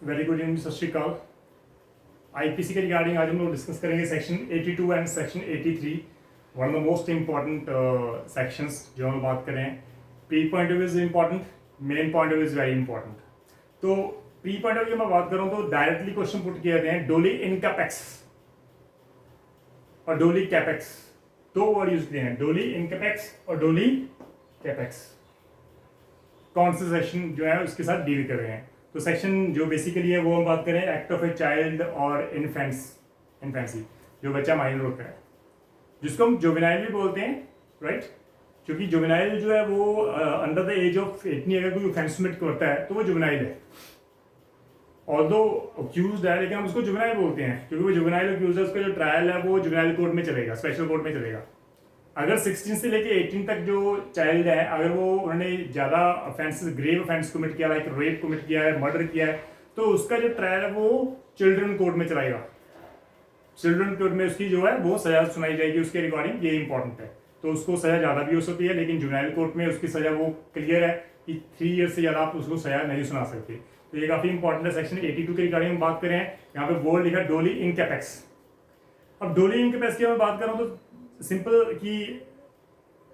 Very good evening, सत श्रीकाल। IPC के regarding आज हम लोग डिस्कस करेंगे section 82 and section 83, one of the most important sections जो हम बात करें। Pre point of view is important, main point of view is very important. तो प्री पॉइंट ऑफ व्यू में बात करूं तो डायरेक्टली क्वेश्चन पुट किए जाते हैं डोली इनकैपेक्स और डोली कैपेक्स। दो वर्ड यूज किए हैं, डोली इनकैपेक्स और डोली कैपेक्स। कौन से सेक्शन जो है उसके साथ डील कर रहे हैं। तो सेक्शन जो बेसिकली है वो हम बात करें एक्ट ऑफ ए चाइल्ड और इन्फेंसी, जो बच्चा माइनर होता है, जिसको हम जुवेनाइल भी बोलते हैं, राइट। क्योंकि जुवेनाइल जो है वो अंडर द एज ऑफ 18 अगर कोई ऑफेंस कमिट करता है तो वो जुवेनाइल है। ऑल्दो अक्यूज्ड है लेकिन हम उसको जुवेनाइल बोलते हैं क्योंकि वो जुवेनाइल अक्यूज्ड है। उसका जो ट्रायल है वो जुवेनाइल कोर्ट में चलेगा, स्पेशल कोर्ट में चलेगा। अगर 16 से लेके 18 तक जो चाइल्ड है, अगर वो उन्होंने ज़्यादा ऑफेंसेस, ग्रेव ऑफेंस कमिट किया, लाइक रेप कमिट किया है, मर्डर किया है, तो उसका जो ट्रायल है वो चिल्ड्रन कोर्ट में चलाएगा। चिल्ड्रन कोर्ट में उसकी जो है वो सजा सुनाई जाएगी उसके रिगार्डिंग, ये इंपॉर्टेंट है। तो उसको सजा ज़्यादा भी हो सकती है, लेकिन जुवेनाइल कोर्ट में उसकी सजा वो क्लियर है कि 3 ईयर से ज़्यादा आप उसको सजा नहीं सुना सकते। तो ये काफ़ी इंपॉर्टेंट है। सेक्शन 82 के रिगार्डिंग हम बात करें, यहाँ पे बोर्ड लिखा डोली इनकैपेक्स। अब डोली इनकैपेक्स की मैं बात कर रहा हूँ तो सिंपल कि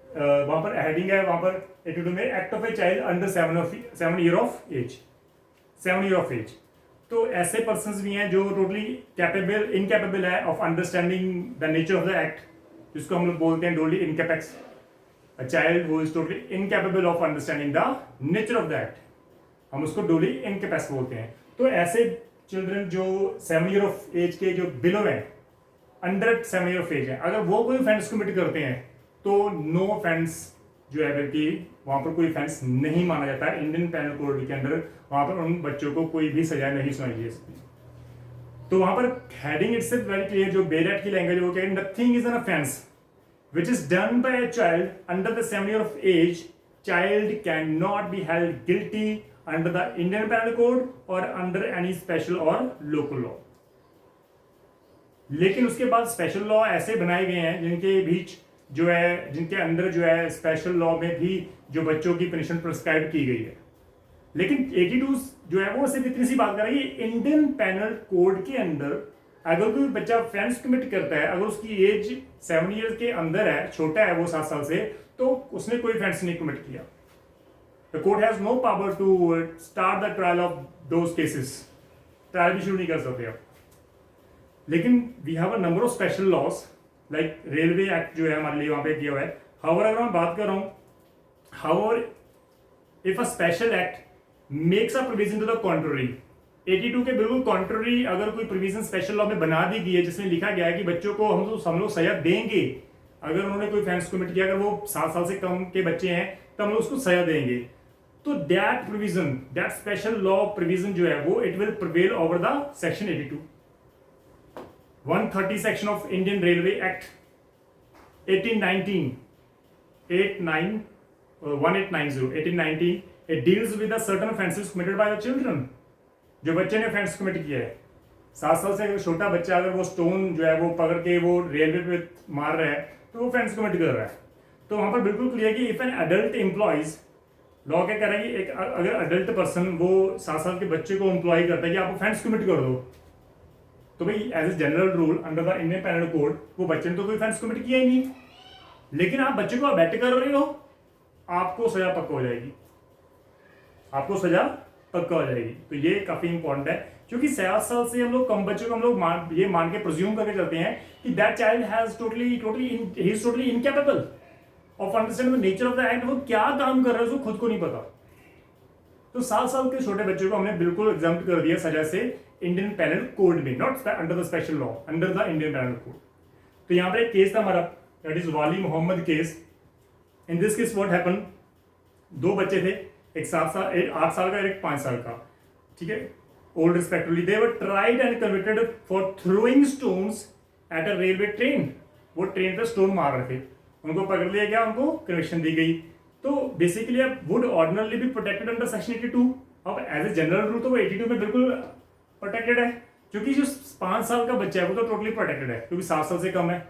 वहां पर हेडिंग है, वहां पर 82 में act of a child under 7 year of age, 7 year of age. तो ऐसे पर्सन भी हैं जो टोटली इनकैपेबल है of understanding the nature of the act, जिसको हम लोग बोलते हैं doli incapax. A child who is totally incapable of understanding the nature of the act, हम उसको डोली इनकैपेक्स बोलते हैं। तो ऐसे चिल्ड्रन जो 7 ईयर ऑफ एज के जो बिलो है, अंडर 7 ईयर ऑफ एज है, अगर वो कोई ऑफेंस कमिट करते हैं तो नो ऑफेंस जो है, बल्कि वहां पर कोई ऑफेंस नहीं माना जाता है इंडियन पेनल कोड के अंदर। वहां पर उन बच्चों को कोई भी सजा नहीं सुनाई जा सकती। तो वहां पर हेडिंग इटसेल्फ वेरी क्लियर, जो बेरेट की लैंग्वेज वो कह, nothing is an offence which is done by a child under the 7 year of age, child can not be held guilty under the Indian penal code और under any special और local law. लेकिन उसके बाद special law ऐसे बनाए गए हैं जिनके बीच जो है, जिनके अंदर जो है स्पेशल लॉ में भी जो बच्चों की पनिशमेंट प्रिस्क्राइब की गई है। लेकिन 82 जो है वो सिर्फ इतनी सी बात कर रही है, इंडियन पेनल कोड के अंदर अगर कोई बच्चा ऑफेंस कमिट करता है, अगर उसकी एज 7 ईयर के अंदर है, छोटा है वो 7 साल से, तो उसने कोई ऑफेंस नहीं कमिट किया। The court has no power to start the trial of those cases, trial भी शुरू नहीं कर सकते आप। लेकिन we have a number of special laws, like railway act जो है हमारे लिए वहां पे किया हुआ है। हाउएवर अगर मैं बात कर रहा हूं, however if a special act makes a provision to the contrary, 82 के बिल्कुल कॉन्ट्ररी अगर कोई प्रोविजन स्पेशल लॉ में बना दी गई है जिसमें लिखा गया है कि बच्चों को हम लोग सजा देंगे अगर उन्होंने कोई ऑफेंस कमिट किया, अगर वो 7 साल से कम के बच्चे हैं तो हम लोग उसको सजा देंगे, तो that provision, that special law provision जो है वो it will prevail over the section 82, 130 section of Indian Railway Act 1890, 1890, it deals with the certain offenses committed by the children। जो बच्चे ने offense commit किया है, 7 साल से अगर छोटा बच्चा अगर वो स्टोन जो है वो पकड़ के वो रेलवे पे मार रहा है तो वो offense commit कर रहा है। तो वहां पर बिल्कुल क्लियर कि if an adult employees, law क्या कह रहा है कि एक अगर अडल्ट पर्सन वो 7 साल के बच्चे को एम्प्लॉय करता है कि आप ऑफेंस कमिट कर दो, तो भाई as a general rule under the Indian penal code वो बच्चे ने तो कोई ऑफेंस कमिट किया ही नहीं, लेकिन आप बच्चे को अबैट कर रहे हो, आपको सजा पक्का हो जाएगी, आपको सजा पक्का हो जाएगी। तो ये काफी इंपॉर्टेंट है क्योंकि 7 साल से हम लोग कम बच्चों को हम लोग ये मान के प्रिज्यूम करके चलते हैं कि that child has totally incapable of understanding the nature of the act. वो क्या काम कर रहा है उसको खुद को नहीं पता। तो 7 साल के छोटे बच्चे को हमने बिल्कुल एग्जम्प्ट कर दिया सजा से इंडियन पेनल कोड में, not under the special law, under the Indian penal code. तो यहां पर एक केस था हमारा, दैट इज वाली Mohammad case. In this case what happen, 2 बच्चे थे, एक 8 साल का और एक 5 साल का, ठीक है, old respectively. They were tried and convicted for throwing stones at a railway train. वो ट्रेन पे स्टोन मार रहे थे, उनको पकड़ लिया गया, उनको कन्विक्शन दी गई। तो बेसिकली अब वुड ऑर्डिनरली भी प्रोटेक्टेड अंडर सेक्शन 82। अब एज ए जनरल रूल तो वो 82 में बिल्कुल प्रोटेक्टेड है, क्योंकि जो 5 साल का बच्चा है वो तो टोटली प्रोटेक्टेड है क्योंकि 7 साल से कम है।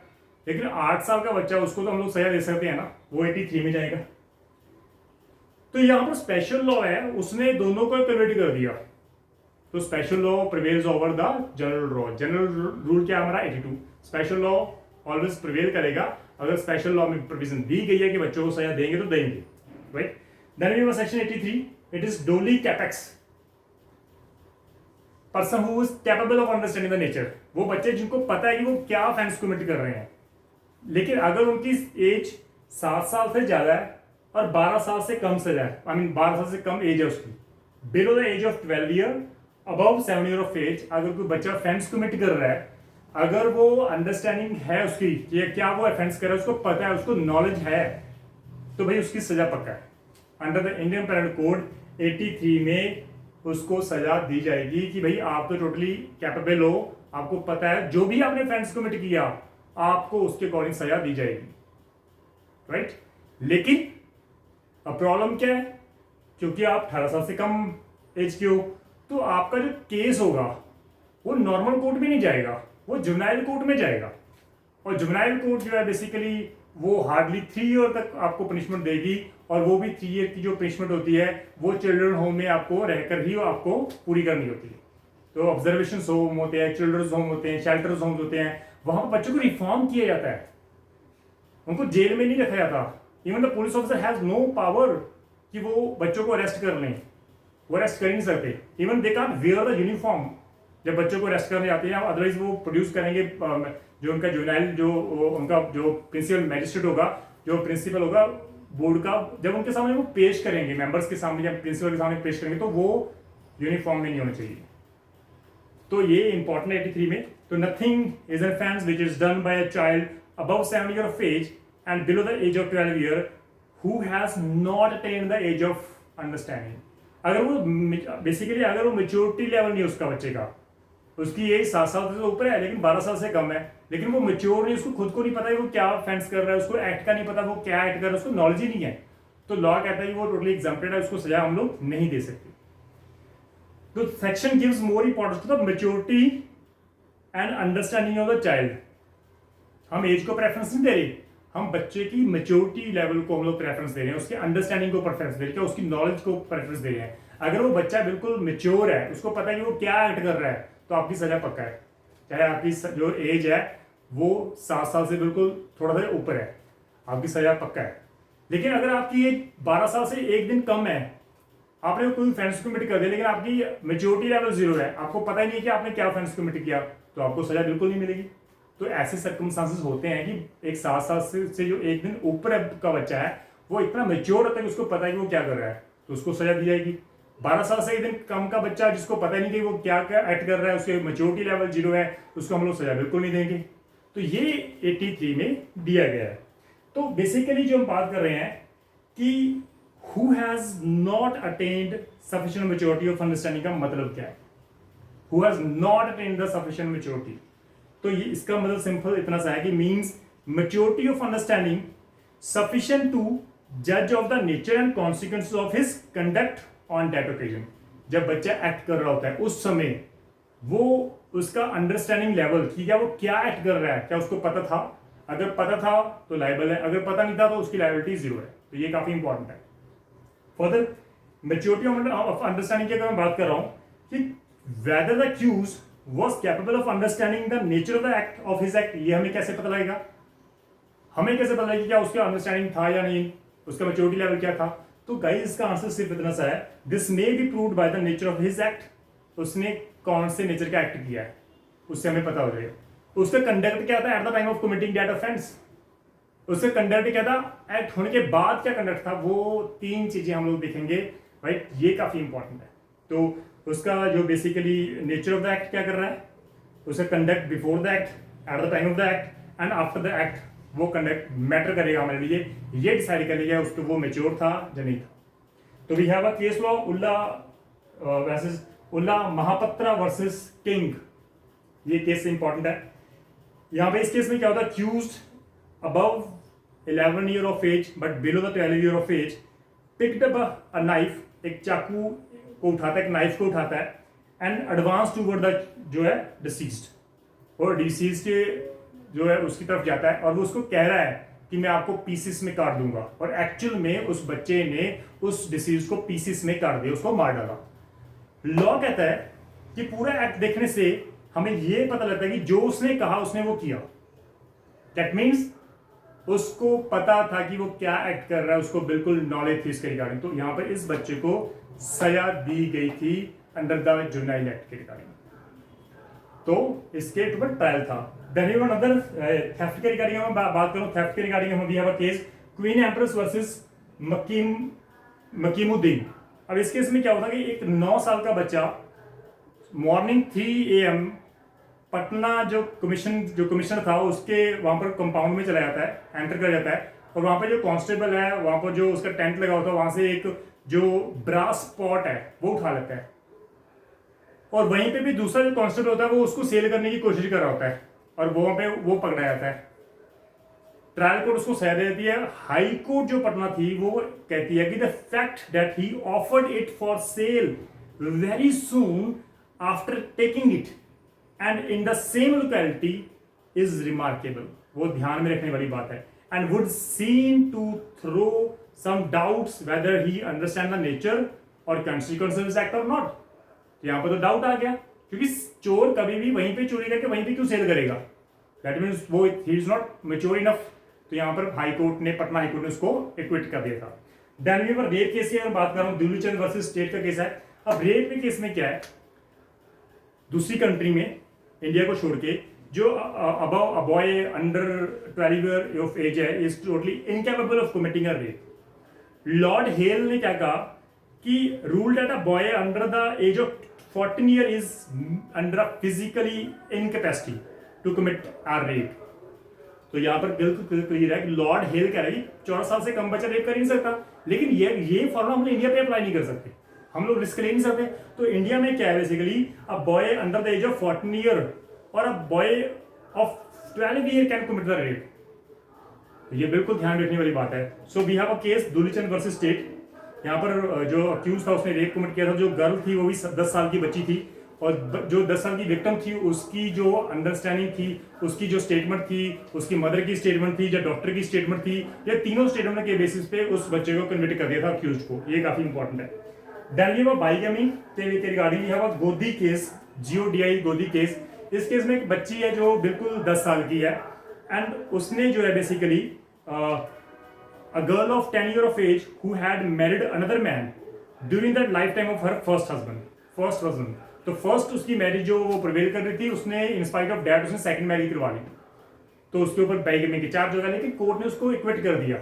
लेकिन 8 साल का बच्चा, उसको तो हम लोग सजा दे सकते हैं ना, वो 83 में जाएगा। तो यहां पर स्पेशल लॉ है, उसने दोनों को कन्वर्ट कर दिया। तो special law prevails over the general law. General rule क्या हमारा 82, स्पेशल लॉ ऑलवेज प्रिवेल करेगा। अगर स्पेशल लॉ में प्रोविजन दी गई है कि बच्चों को सजा देंगे तो देंगे, right. Then we have section 83, it is doli capax, person who is capable of understanding the nature. वो बच्चे जिनको पता है कि वो क्या ऑफेंस कमिट कर रहे हैं, लेकिन अगर उनकी एज 7 साल से ज्यादा है और 12 साल से कम सजा है, आई मीन 12 साल से कम एज है उसकी, below the age of 12 year, above 7 year of age, अगर कोई बच्चा ऑफेंस कमिट कर रहा है, अगर वो अंडरस्टैंडिंग है उसकी कि क्या वो ऑफेंस कर रहा है, उसको पता है, उसको नॉलेज है, तो भाई उसकी सजा पक्का है। Under the Indian penal code 83 में उसको सजा दी जाएगी कि भाई आप तो टोटली कैपेबल हो, आपको पता है, जो भी आपने ऑफेंस कमिट किया आपको उसके अकॉर्डिंग सजा दी जाएगी, राइट। लेकिन अब प्रॉब्लम क्या है, क्योंकि आप 18 साल से कम एज के हो, तो आपका जो केस होगा वो नॉर्मल कोर्ट में नहीं जाएगा, वो जुवेनाइल कोर्ट में जाएगा। और जुवेनाइल कोर्ट जो है बेसिकली वो हार्डली 3 ईयर तक आपको पनिशमेंट देगी, और वो भी 3 ईयर की जो पनिशमेंट होती है वो चिल्ड्रन होम में आपको रहकर ही आपको पूरी करनी होती है। तो ऑब्जर्वेशन होम होते हैं, चिल्ड्रंस होम होते हैं, शेल्टर्स होम होते हैं, वहां पर बच्चों को रिफॉर्म किया जाता है, उनको जेल में नहीं रखा जाता। Even the police officer has no power कि वो बच्चों को अरेस्ट कर लें, वो अरेस्ट कर ही नहीं सकते। Even they can't where the uniform जब बच्चों को अरेस्ट करने आते हैं, अदरवाइज वो प्रोड्यूस करेंगे जो उनका जुवेनाइल जो उनका जो प्रिंसिपल मैजिस्ट्रेट होगा, जो प्रिंसिपल होगा बोर्ड का, जब उनके सामने वो पेश करेंगे, मेंबर्स के सामने, जब प्रिंसिपल के सामने पेश करेंगे, तो वो यूनिफॉर्म में नहीं होना चाहिए। तो ये इंपॉर्टेंट 83 में, तो nothing is an offence which is done by a child above 7 year of age and below the age of 12 year who has not attend the age of understanding. अगर वो बेसिकली अगर वो मेच्योरिटी लेवल नहीं उसका बच्चे का, उसकी as 7 साल से ऊपर है लेकिन 12 साल से कम है, लेकिन वो मेच्योर नहीं, उसको खुद को नहीं पता है वो क्या ऑफेंस कर रहा है, उसको एक्ट का नहीं पता वो क्या एक्ट कर रहा है, उसको नॉलेज ही नहीं है, तो लॉ कहता है कि वो टोटली एग्जम्प्टेड है, उसको सजा हम लोग नहीं दे सकते। तो section gives more importance to the maturity and understanding of the child. हम एज को प्रेफरेंस नहीं दे रहे, हम बच्चे की मेच्योरिटी लेवल को हम लोग प्रेफरेंस दे रहे हैं, उसके अंडरस्टैंडिंग को प्रेफरेंस दे रहे हैं, उसकी नॉलेज को प्रेफरेंस दे रहे हैं। अगर वो बच्चा बिल्कुल मेच्योर है, उसको पता है कि वो क्या एक्ट कर रहा है, तो आपकी सजा पक्का है, चाहे आपकी जो एज है वो 7 साल से बिल्कुल थोड़ा सा ऊपर है, आपकी सजा पक्का है। लेकिन अगर आपकी एज 12 साल से एक दिन कम है, आपने कोई ऑफेंस कमिट कर दिया, लेकिन आपकी मेच्योरिटी लेवल 0 है, आपको पता ही नहीं है कि आपने क्या ऑफेंस कमिट किया, तो आपको सजा बिल्कुल नहीं मिलेगी। तो ऐसे सर्कमस्टांसेस होते हैं कि एक 7 साल से जो एक दिन ऊपर का बच्चा है वो इतना मेच्योर होता है कि उसको पता है कि वो क्या कर रहा है, तो उसको सजा दी जाएगी। 12 साल से एक दिन कम का बच्चा जिसको पता नहीं कि वो क्या क्या एक्ट कर रहा है, उसके मेच्योरिटी लेवल 0 है, उसको हम लोग सजा बिल्कुल नहीं देंगे। तो ये 83 में दिया गया है। तो बेसिकली जो हम बात कर रहे हैं कि who has not attend sufficient maturity of understanding का मतलब क्या है, who has not attend the sufficient maturity. तो ये इसका मतलब सिंपल इतना सा है कि means maturity of understanding sufficient to जज of the nature and consequences of his conduct on that occasion. जब बच्चा एक्ट कर रहा होता है उस समय वो उसका अंडरस्टैंडिंग लेवल कि क्या वो क्या एक्ट कर रहा है, क्या उसको पता था, अगर पता था तो लायबल है, अगर पता नहीं था तो उसकी लायबिलिटी 0 है। तो ये काफी इंपॉर्टेंट है। फर्दर मेच्योरिटी ऑफ अंडरस्टैंडिंग की अगर मैं बात कर रहा हूं कि whether the accuse was capable of understanding the nature of the act of his act, ये हमें कैसे पता लगेगा, हमें कैसे पता लगेगा क्या उसका अंडरस्टैंडिंग था या नहीं, उसका मैच्योरिटी लेवल क्या था। तो गाइस इसका आंसर सिर्फ इतना सा है, this may be proved by the nature of his act, उसने कौन से नेचर का एक्ट किया है उससे हमें पता हो जाएगा। उसका कंडक्ट क्या था at the time of committing that offence, उसका कंडक्ट क्या था, एक्ट होने के बाद क्या कंडक्ट था, वो 3 चीजें हम लोग देखेंगे, राइट। ये काफी इंपॉर्टेंट है। तो उसका जो basically nature of the act क्या कर रहा है, उसका conduct before the act, at the time of the act and after the act, वो कंडक्ट मैटर करेगा हमारे लिए, ये डिसाइड करेगा उसको वो मेच्योर था या नहीं था। तो we have a case law Ulla versus Ulla Mahapatra versus king, ये केस इंपॉर्टेंट है। यहाँ पे इस केस में क्या होता है, accused above 11 year of age but below the 12 year of age picked up a knife, एक चाकू को उठाता है, एक नाइफ को उठाता है एंड एडवांस टूवर्ड द जो है डिसीज्ड, और डिसीज के जो है उसकी तरफ जाता है और वो उसको कह रहा है कि मैं आपको पीसेस में काट दूंगा, और एक्चुअल में उस बच्चे ने उस डिसीज को पीसेस में काट दिया, उसको मार डाला। लॉ कहता है कि पूरा एक्ट देखने से हमें ये पता लगता है कि जो उसने कहा उसने वो किया। दैट मीन्स उसको पता था कि वो क्या एक्ट कर रहा है, उसको बिल्कुल नॉलेज थी इसके रिगार्डिंग। तो यहां पर इस बच्चे को सजा दी गई थी अंडर द जुवेनाइल एक्ट के रिगार्डिंग। तो इसके ऊपर ट्रायल था। देन वन अदर थेफ्ट के रिगार्डिंग हम बात करूं, थेफ्ट के रिगार्डिंग हम we have a case queen empress versus Makimuddin. अब इस केस में क्या होता है कि एक 9 साल का बच्चा मॉर्निंग 3 AM पटना जो कमिश्नर था उसके वहां पर कंपाउंड में चला जाता है, एंटर कर जाता है, और वहां पे जो कांस्टेबल है वहां पर जो उसका टेंट लगा होता है वहां से एक जो ब्रास पॉट है वो उठा लेता है, और वहीं पे भी दूसरा जो कांस्टेबल होता है वो उसको सेल करने की कोशिश कर रहा होता है, और वहां पे वो पकड़ा जाता है। ट्रायल कोर्ट उसको सजा देती है। हाई कोर्ट जो पटना थी वो कहती है कि the fact that he offered it for sale very soon after taking it and in the same locality is remarkable. वो ध्यान में रखने वाली बात है। And would seem to throw some doubts whether he understand the nature और consequences act और not. यहां पर तो डाउट आ गया, क्योंकि चोर कभी भी वहीं पे चोरी करके वहीं पे क्यों सेल करेगा? दैट मीन्स वो he is not mature enough. तो यहां पर हाई कोर्ट ने, पटना हाई कोर्ट ने उसको एक्विट कर दिया था। देन वी पर रेप केस की अगर बात करूं, दुलीचंद वर्सेस स्टेट का केस है। अब रेप के केस में क्या है, दूसरी कंट्री में इंडिया को छोड़ के जो above a boy under 12 year of age है is totally incapable of committing a rape. Lord Hale ने क्या कहा कि rule that a boy under the age of 14 year is under physically incapacity to commit a rape. तो यहां पर बिल्कुल clear है कि लॉर्ड हेल कह रहा है 14 साल से कम बच्चा रेप कर ही नहीं सकता, लेकिन ये फॉर्मूला हम इंडिया पे अप्लाई नहीं कर सकते, हम लोग रिस्क ले नहीं सकते। तो इंडिया में क्या है basically, a boy under the age of 14 year और a boy of 12 year can commit the rape. ये बिल्कुल ध्यान रखने वाली बात है। So we have a case Dulichand versus state. यहाँ पर जो अक्यूज था उसने रेप कमिट किया था, जो गर्ल थी वो भी 10 साल की बच्ची थी, और जो 10 साल की विक्टिम थी उसकी जो अंडरस्टैंडिंग थी, उसकी जो स्टेटमेंट थी, उसकी मदर की स्टेटमेंट थी, जो डॉक्टर की स्टेटमेंट थी, ये तीनों स्टेटमेंट के बेसिस पे उस बच्चे को कन्विक्ट कर दिया था अक्यूज को। ये काफी इंपॉर्टेंट है। देन वी हैव बाइगमी के रिगार्डिंग वी हैव अ गोदी केस, GODI गोदी केस। इस केस में एक बच्ची है जो बिल्कुल 10 साल की है, एंड उसने जो है basically a girl of 10 year of age who had married another man during the lifetime of her first husband। तो फर्स्ट उसकी मैरिज जो वो प्रिवेल कर रही थी, उसने इन स्पाइट ऑफ डैट उसने सेकंड मैरिज करवा ली, तो उसके ऊपर बाइगमी के चार्ज होगा, लेकिन कोर्ट ने उसको एक्विट कर दिया।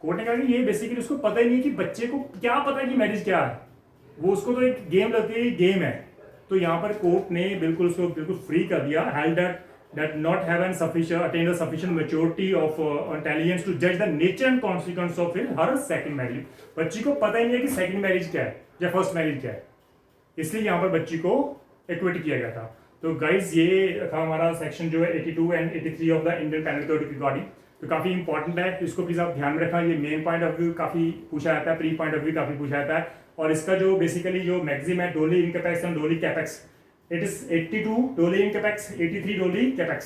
कोर्ट ने कहा कि ये बेसिकली उसको पता ही नहीं कि बच्चे को क्या पता है कि मैरिज क्या है, वो उसको तो एक गेम लगती है, गेम है। तो यहाँ पर कोर्ट ने बिल्कुल उसको बिल्कुल फ्री कर दिया। Held that not have attained a sufficient maturity of intelligence to judge the nature and consequence of her second marriage। बच्ची को पता ही नहीं है कि सेकंड मैरिज क्या है या फर्स्ट मैरिज क्या है, इसलिए यहाँ पर बच्ची को एक्विट किया गया था। तो गाइज ये था हमारा सेक्शन जो है 82 and 83 of the Indian penal code regarding. तो काफी इंपॉर्टेंट है, इसको प्लीज आप ध्यान में रखना। ये मेन पॉइंट ऑफ व्यू काफी पूछा जाता है, प्री पॉइंट ऑफ व्यू काफी पूछा जाता है, और इसका जो बेसिकली जो मैक्सिम है डोली इनकैपेक्स एंड डोली कैपेक्स, इट इज 82 डोली इनकैपेक्स, 83 डोली कैपेक्स।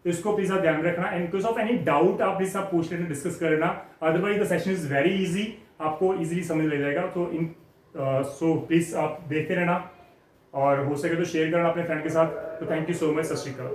इसको प्लीज आप ध्यान रखना। And case of any doubt आप प्लीज आप पूछ लेना, डिस्कस कर लेना, otherwise the session is very easy, आपको इजीली समझ लग जाएगा। तो इन सो प्लीज आप देखते रहना, और हो सके तो शेयर करना अपने फ्रेंड के साथ। तो थैंक यू सो मच, सत श्री अकाल।